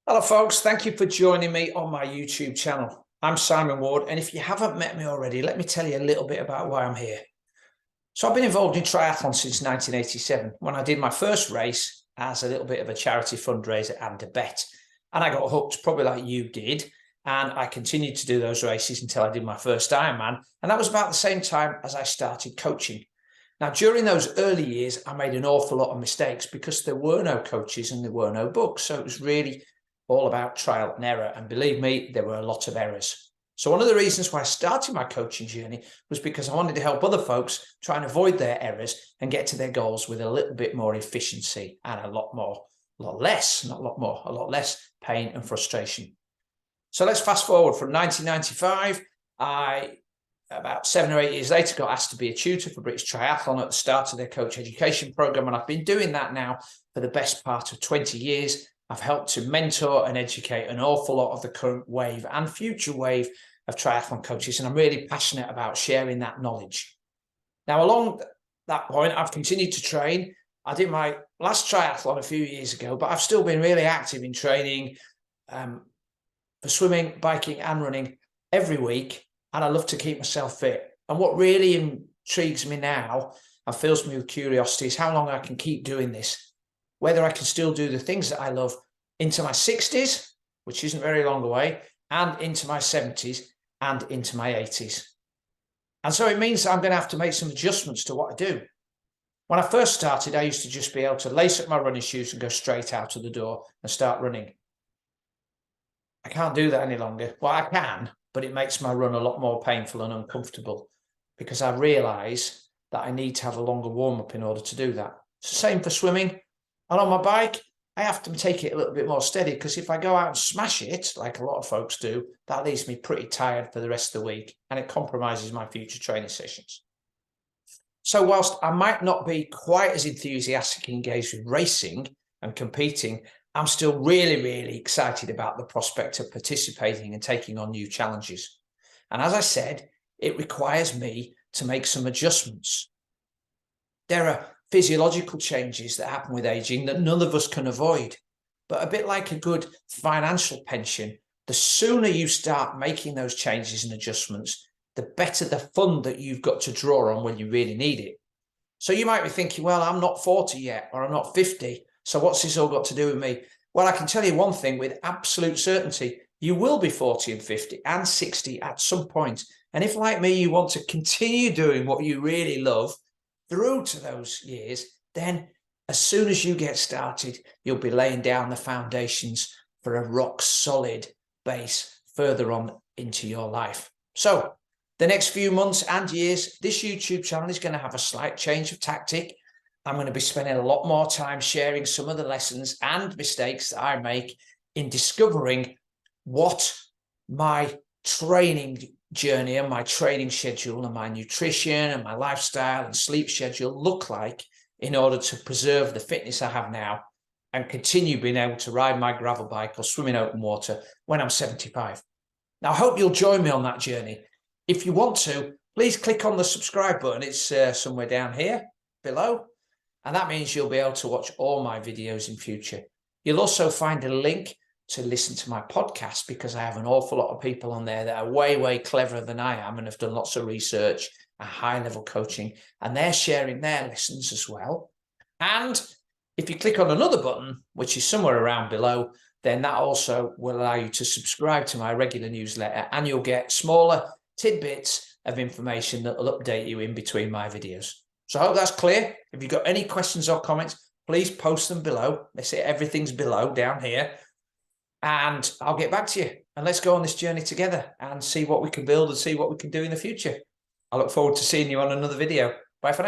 Hello folks, thank you for joining me on my YouTube channel. I'm Simon Ward, and if you haven't met me already, let me tell you a little bit about why I'm here. So I've been involved in triathlon since 1987, when I did my first race as a little bit of a charity fundraiser and a bet. And I got hooked, probably like you did, and I continued to do those races until I did my first Ironman, and that was about the same time as I started coaching. Now, during those early years, I made an awful lot of mistakes because there were no coaches and there were no books, so it was really all about trial and error. And believe me, there were a lot of errors. So one of the reasons why I started my coaching journey was because I wanted to help other folks try and avoid their errors and get to their goals with a little bit more efficiency and a lot less pain and frustration. So let's fast forward from 1995. About 7 or 8 years later, got asked to be a tutor for British Triathlon at the start of their coach education program. And I've been doing that now for the best part of 20 years. I've helped to mentor and educate an awful lot of the current wave and future wave of triathlon coaches, and I'm really passionate about sharing that knowledge. Now, along that point, I've continued to train. I did my last triathlon a few years ago, but I've still been really active in training for swimming, biking, and running every week, and I love to keep myself fit. And what really intrigues me now and fills me with curiosity is how long I can keep doing this. Whether I can still do the things that I love into my 60s, which isn't very long away, and into my 70s and into my 80s. And so it means I'm going to have to make some adjustments to what I do. When I first started, I used to just be able to lace up my running shoes and go straight out of the door and start running. I can't do that any longer. Well, I can, but it makes my run a lot more painful and uncomfortable because I realise that I need to have a longer warm-up in order to do that. It's the same for swimming. And on my bike, I have to take it a little bit more steady because if I go out and smash it, like a lot of folks do, that leaves me pretty tired for the rest of the week and it compromises my future training sessions. So whilst I might not be quite as enthusiastically engaged with racing and competing, I'm still really, really excited about the prospect of participating and taking on new challenges. And as I said, it requires me to make some adjustments. There are physiological changes that happen with aging that none of us can avoid. But a bit like a good financial pension, the sooner you start making those changes and adjustments, the better the fund that you've got to draw on when you really need it. So you might be thinking, well, I'm not 40 yet, or I'm not 50. So what's this all got to do with me? Well, I can tell you one thing with absolute certainty. You will be 40 and 50 and 60 at some point. And if, like me, you want to continue doing what you really love through to those years, then as soon as you get started, you'll be laying down the foundations for a rock solid base further on into your life. So the next few months and years, this YouTube channel is going to have a slight change of tactic. I'm going to be spending a lot more time sharing some of the lessons and mistakes that I make in discovering what my training journey and my training schedule and my nutrition and my lifestyle and sleep schedule look like in order to preserve the fitness I have now and continue being able to ride my gravel bike or swim in open water when I'm 75. Now, I hope you'll join me on that journey. If you want to, please click on the subscribe button. It's somewhere down here below. And that means you'll be able to watch all my videos in future. You'll also find a link to listen to my podcast because I have an awful lot of people on there that are way, way cleverer than I am and have done lots of research and high-level coaching, and they're sharing their lessons as well. And if you click on another button, which is somewhere around below, then that also will allow you to subscribe to my regular newsletter, and you'll get smaller tidbits of information that will update you in between my videos. So I hope that's clear. If you've got any questions or comments, please post them below. They say everything's below down here. And I'll get back to you. And let's go on this journey together and see what we can build and see what we can do in the future. I look forward to seeing you on another video. Bye for now.